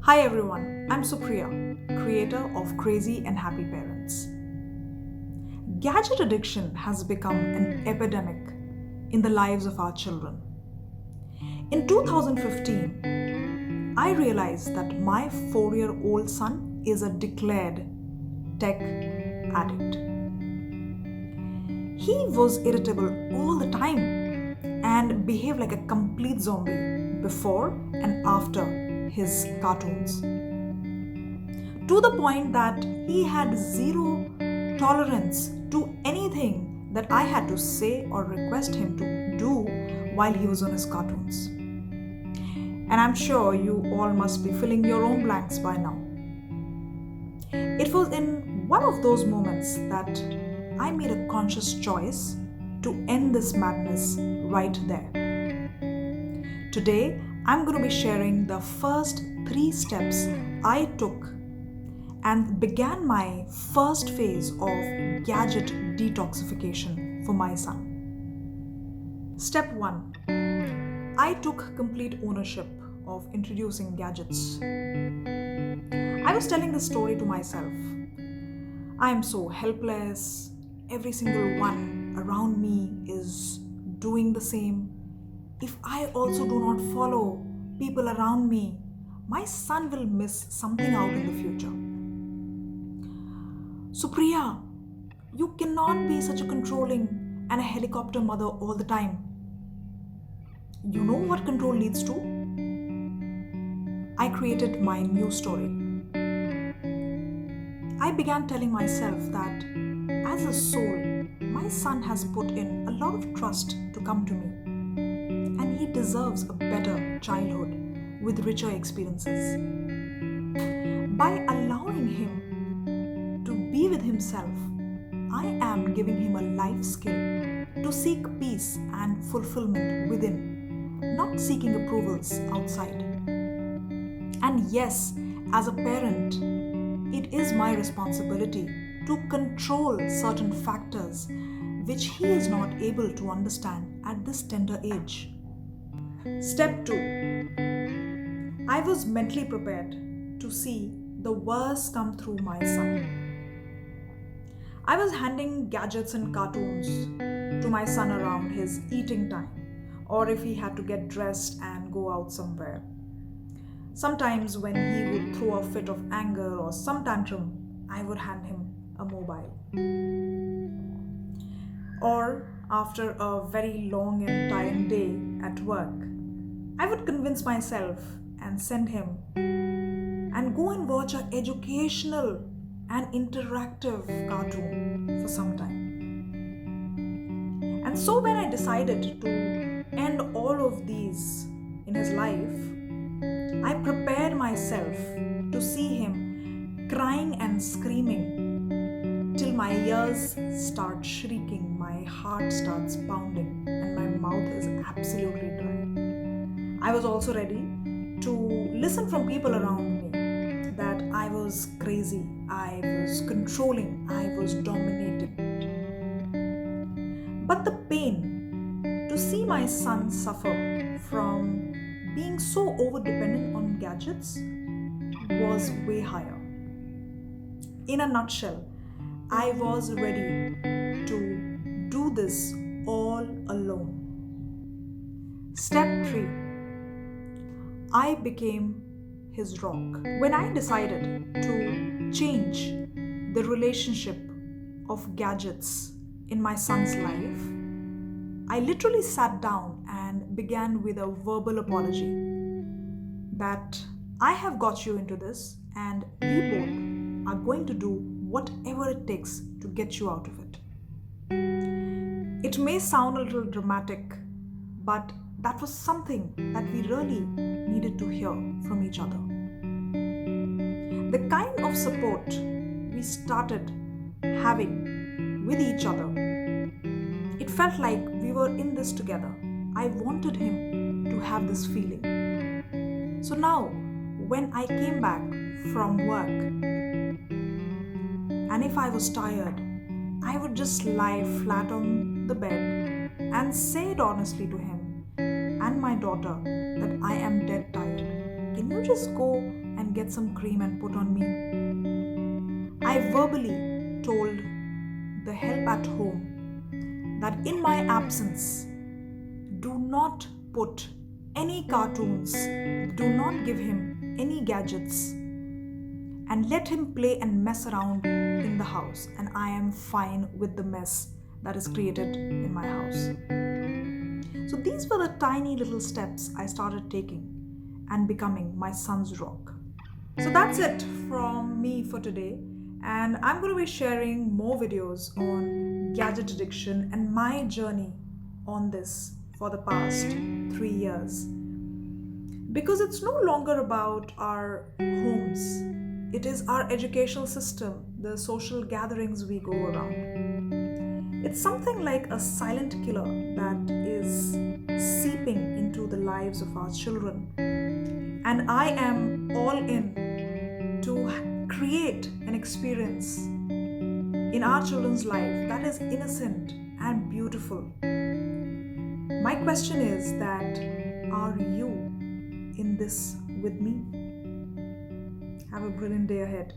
Hi everyone, I'm Supriya, creator of Crazy and Happy Parents. Gadget addiction has become an epidemic in the lives of our children. In 2015, I realized that my 4-year-old son is a declared tech addict. He was irritable all the time and behaved like a complete zombie before and after his cartoons. To the point that he had zero tolerance to anything that I had to say or request him to do while he was on his cartoons. And I'm sure you all must be filling your own blanks by now. It was in one of those moments that I made a conscious choice to end this madness right there. Today, I'm going to be sharing the first 3 steps I took and began my first phase of gadget detoxification for my son. Step 1. I took complete ownership of introducing gadgets. I was telling this story to myself. I am so helpless. Every single one around me is doing the same. If I also do not follow people around me, my son will miss something out in the future. Supriya, you cannot be such a controlling and a helicopter mother all the time. You know what control leads to? I created my new story. I began telling myself that as a soul, my son has put in a lot of trust to come to me, and he deserves a better childhood with richer experiences. By allowing him to be with himself, I am giving him a life skill to seek peace and fulfillment within, not seeking approvals outside. And yes, as a parent, it is my responsibility to control certain factors which he is not able to understand at this tender age. Step 2. I was mentally prepared to see the worst come through my son. I was handing gadgets and cartoons to my son around his eating time, or if he had to get dressed and go out somewhere. Sometimes when he would throw a fit of anger or some tantrum, I would hand him a mobile. Or after a very long and tiring day at work, I would convince myself and send him and go and watch an educational and interactive cartoon for some time. And so when I decided to end all of these in his life, I prepared myself to see him crying and screaming till my ears start shrieking, my heart starts pounding, and my mouth is absolutely dry. I was also ready to listen from people around me that I was crazy, I was controlling, I was dominating. But the pain to see my son suffer from being so over-dependent on gadgets was way higher. In a nutshell, I was ready to do this all alone. Step 3. I became his rock. When I decided to change the relationship of gadgets in my son's life, I literally sat down and began with a verbal apology that I have got you into this and we both are going to do whatever it takes to get you out of it. It may sound a little dramatic, but that was something that we really needed to hear from each other. The kind of support we started having with each other, it felt like we were in this together. I wanted him to have this feeling. So now, when I came back from work, and if I was tired, I would just lie flat on the bed and say it honestly to him and my daughter that I am dead tired. can you just go and get some cream and put on me? I verbally told the help at home that in my absence, do not put any cartoons, do not give him any gadgets, and let him play and mess around in the house, and I am fine with the mess that is created in my house. So these were the tiny little steps I started taking and becoming my son's rock. So that's it from me for today, and I'm going to be sharing more videos on gadget addiction and my journey on this for the past 3 years. Because it's no longer about our homes, it is our educational system, the social gatherings we go around. It's something like a silent killer that is seeping into the lives of our children. And I am all in to create an experience in our children's life that is innocent and beautiful. My question is that, are you in this with me? Have a brilliant day ahead.